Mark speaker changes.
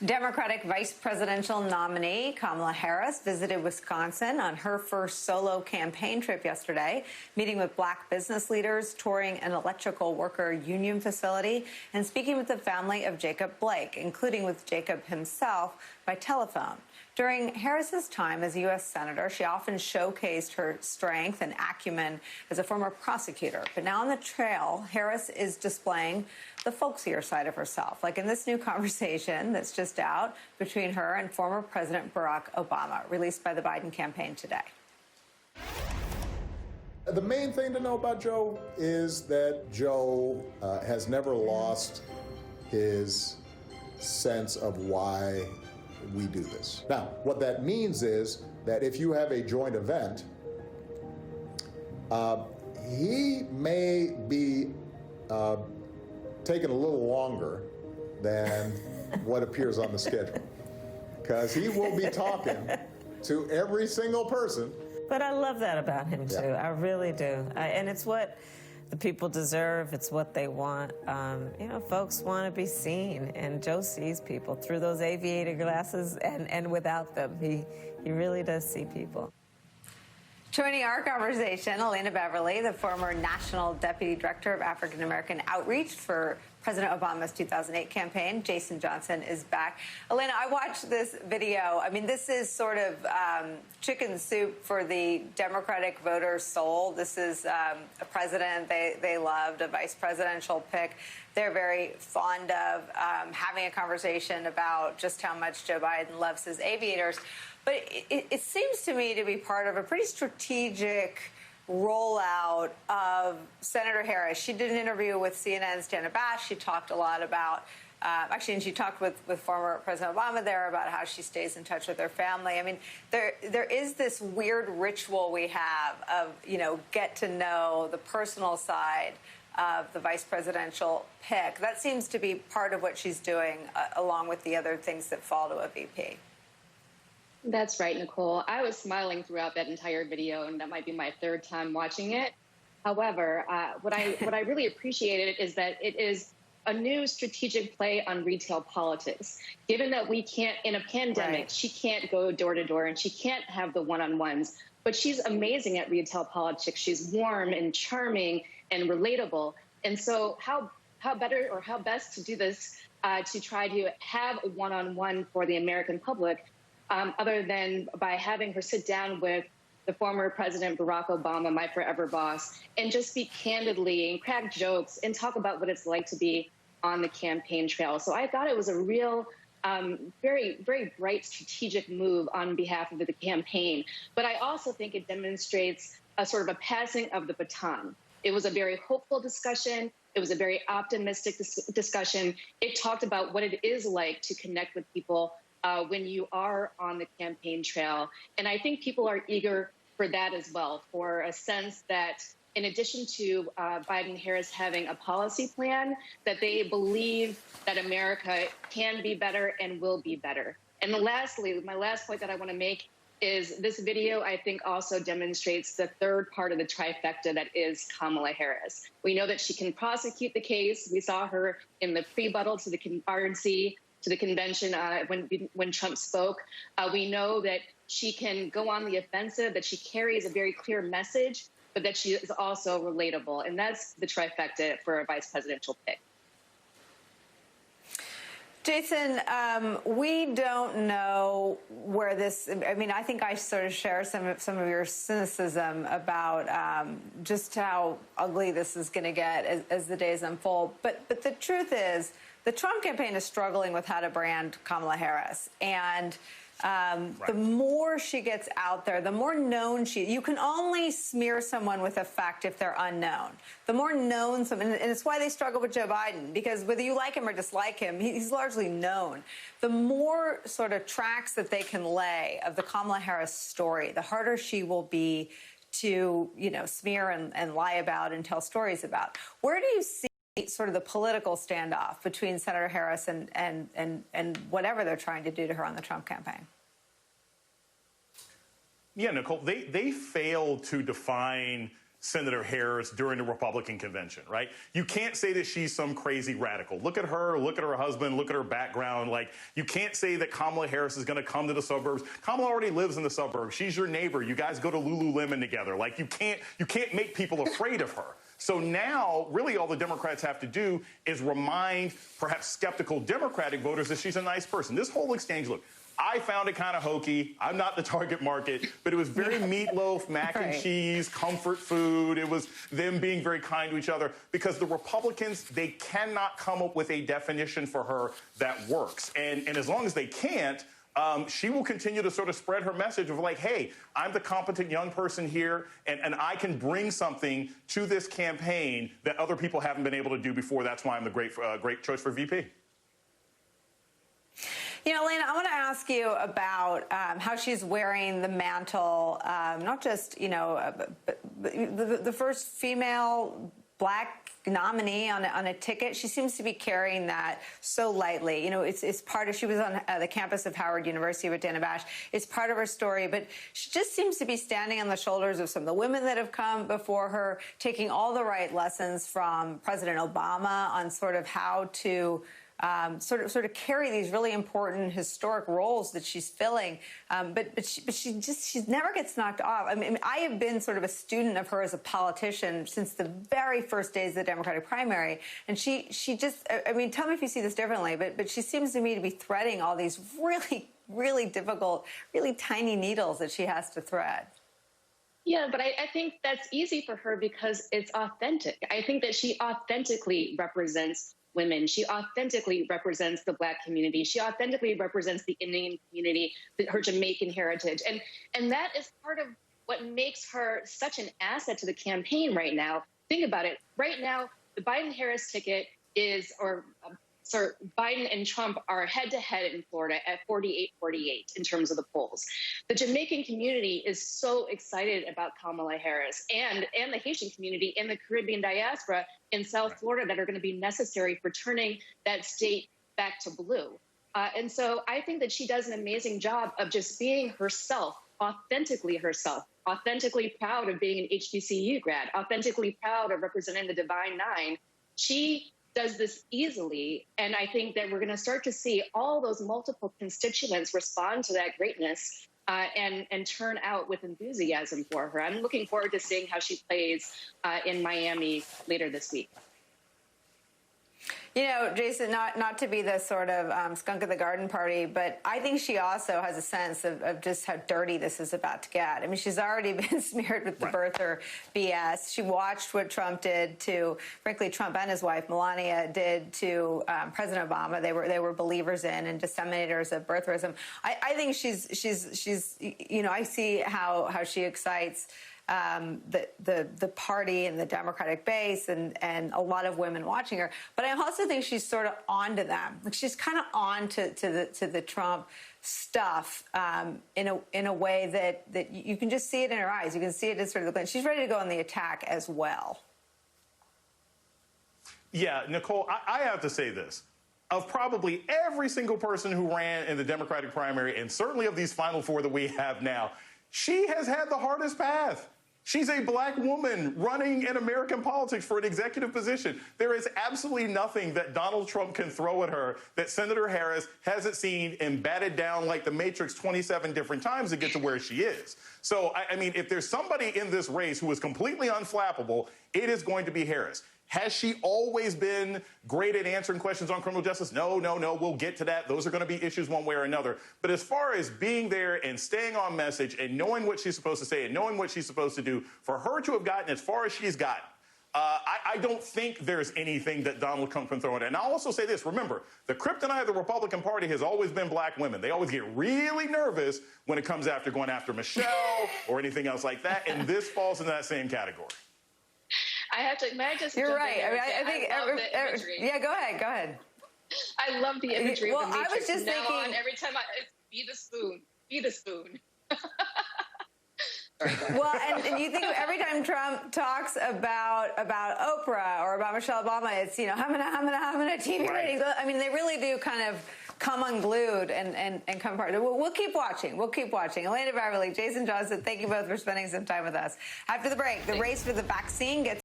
Speaker 1: Democratic vice presidential nominee Kamala Harris visited Wisconsin on her first solo campaign trip yesterday, meeting with black business leaders, touring an electrical worker union facility, and speaking with the family of Jacob Blake, including with Jacob himself by telephone. During Harris's time as U.S. Senator, she often showcased her strength and acumen as a former prosecutor. But now on the trail, Harris is displaying the folksier side of herself, like in this new conversation that's just out between her and former President Barack Obama, released by the Biden campaign today.
Speaker 2: The main thing to know about Joe is that Joe has never lost his sense of why we do this. Now, what that means is that if you have a joint event, he may be taking a little longer than what appears on the schedule, because he will be talking to every single person.
Speaker 3: But I love that about him, too. I really do. And it's what the people deserve. It's what they want. You know, folks want to be seen, and Joe sees people through those aviator glasses and without them. He really does see people.
Speaker 1: Joining our conversation, Elena Beverly, the former National Deputy Director of African American Outreach for President Obama's 2008 campaign. Jason Johnson is back. Elena, I watched this video. I mean, this is sort of chicken soup for the Democratic voter's soul. This is a president they loved, a vice presidential pick they're very fond of, having a conversation about just how much Joe Biden loves his aviators. But it seems to me to be part of a pretty strategic rollout of Senator Harris. She did an interview with CNN's Dana Bash. She talked a lot about, actually, and she talked with former President Obama there about how she stays in touch with her family. I mean, there is this weird ritual we have of, you know, get to know the personal side of the vice presidential pick. That seems to be part of what she's doing, along with the other things that fall to a VP.
Speaker 4: That's right, Nicole. I was smiling throughout that entire video, and that might be my third time watching it. However, what I really appreciated is that it is a new strategic play on retail politics. Given that we can't, in a pandemic, right, she can't go door to door and she can't have the one-on-ones, but she's amazing at retail politics. She's warm and charming and relatable. And so how better or how best to do this to try to have a one-on-one for the American public, other than by having her sit down with the former President Barack Obama, my forever boss, and just speak candidly and crack jokes and talk about what it's like to be on the campaign trail. So I thought it was a real, very, very bright strategic move on behalf of the campaign. But I also think it demonstrates a sort of a passing of the baton. It was a very hopeful discussion. It was a very optimistic discussion. It talked about what it is like to connect with people when you are on the campaign trail. And I think people are eager for that as well, for a sense that in addition to Biden-Harris having a policy plan, that they believe that America can be better and will be better. And lastly, my last point that I want to make is this video, I think, also demonstrates the third part of the trifecta that is Kamala Harris. We know that she can prosecute the case. We saw her in the pre-buttal to the RNC, to the convention when Trump spoke. We know that she can go on the offensive, that she carries a very clear message, but that she is also relatable. And that's the trifecta for a vice presidential pick.
Speaker 1: Jason, we don't know where this, I mean, I think I sort of share some of your cynicism about just how ugly this is going to get as the days unfold. But the truth is, the Trump campaign is struggling with how to brand Kamala Harris. And the more she gets out there, the more known you can only smear someone with a fact if they're unknown. The more known someone, and it's why they struggle with Joe Biden, because whether you like him or dislike him, he's largely known. The more sort of tracks that they can lay of the Kamala Harris story, the harder she will be to, you know, smear and lie about and tell stories about. Where do you see sort of the political standoff between Senator Harris and whatever they're trying to do to her on the Trump campaign?
Speaker 5: Yeah, Nicole, they failed to define Senator Harris during the Republican convention, right? You can't say that she's some crazy radical. Look at her husband, look at her background. Like, you can't say that Kamala Harris is going to come to the suburbs. Kamala already lives in the suburbs. She's your neighbor. You guys go to Lululemon together. Like, you can't make people afraid of her. So now, really, all the Democrats have to do is remind perhaps skeptical Democratic voters that she's a nice person. This whole exchange, look, I found it kind of hokey. I'm not the target market, but it was very meatloaf, mac and cheese, comfort food. It was them being very kind to each other because the Republicans, they cannot come up with a definition for her that works. And as long as they can't, she will continue to sort of spread her message of like, hey, I'm the competent young person here, and I can bring something to this campaign that other people haven't been able to do before. That's why I'm the great choice for VP.
Speaker 1: You know, Elena, I want to ask you about how she's wearing the mantle, not just, you know, but the first female Black nominee on a ticket. She seems to be carrying that so lightly. You know, it's part of, she was on the campus of Howard University with Dana Bash. It's part of her story, but she just seems to be standing on the shoulders of some of the women that have come before her, taking all the right lessons from President Obama on sort of how to sort of carry these really important historic roles that she's filling, but she never gets knocked off. I mean, I have been sort of a student of her as a politician since the very first days of the Democratic primary, and she just, I mean, tell me if you see this differently, but she seems to me to be threading all these really difficult, really tiny needles that she has to thread.
Speaker 4: Yeah, but I think that's easy for her because it's authentic. I think that she authentically represents women. She authentically represents the Black community. She authentically represents the Indian community, her Jamaican heritage. And that is part of what makes her such an asset to the campaign right now. Think about it. Right now, the Biden-Harris ticket is, Biden and Trump are head-to-head in Florida at 48-48 in terms of the polls. The Jamaican community is so excited about Kamala Harris and the Haitian community and the Caribbean diaspora in South Florida that are going to be necessary for turning that state back to blue. And so I think that she does an amazing job of just being herself, authentically proud of being an HBCU grad, authentically proud of representing the Divine Nine. She does this easily, and I think that we're going to start to see all those multiple constituents respond to that greatness and turn out with enthusiasm for her. I'm looking forward to seeing how she plays in Miami later this week.
Speaker 1: You know, Jason, not to be the sort of skunk at the garden party, but I think she also has a sense of just how dirty this is about to get. I mean, she's already been smeared with the birther BS. She watched what Trump did to, frankly, Trump and his wife, Melania, did to President Obama. They were believers in and disseminators of birtherism. I think she's you know, I see how she excites the party and the Democratic base and a lot of women watching her. But I also think she's sort of onto them. Like, she's kind of on to the Trump stuff in a way that you can just see it in her eyes. You can see it in sort of the glance. She's ready to go on the attack as well.
Speaker 5: Yeah, Nicole, I have to say this. Of probably every single person who ran in the Democratic primary, and certainly of these final four that we have now, she has had the hardest path. She's a Black woman running in American politics for an executive position. There is absolutely nothing that Donald Trump can throw at her that Senator Harris hasn't seen and batted down like the Matrix 27 different times to get to where she is. So, I mean, if there's somebody in this race who is completely unflappable, it is going to be Harris. Has she always been great at answering questions on criminal justice? No. We'll get to that. Those are going to be issues one way or another. But as far as being there and staying on message and knowing what she's supposed to say and knowing what she's supposed to do, for her to have gotten as far as she's gotten, I don't think there's anything that Donald Trump can throw at her. And I'll also say this. Remember, the kryptonite of the Republican Party has always been Black women. They always get really nervous when it comes after going after Michelle or anything else like that. And this falls into that same category.
Speaker 4: May I just
Speaker 1: You're right.
Speaker 4: I mean,
Speaker 1: I think yeah, go ahead.
Speaker 4: I love the imagery
Speaker 1: well,
Speaker 4: of the Matrix.
Speaker 1: I was just thinking,
Speaker 4: on, every time it's be the spoon.
Speaker 1: Well, and you think every time Trump talks about Oprah or about Michelle Obama, it's, you know, hamina, TV ratings. I mean, they really do kind of come unglued and come apart. We'll keep watching. We'll keep watching. Elena Beverly, Jason Johnson, thank you both for spending some time with us. After the break, the race for the vaccine gets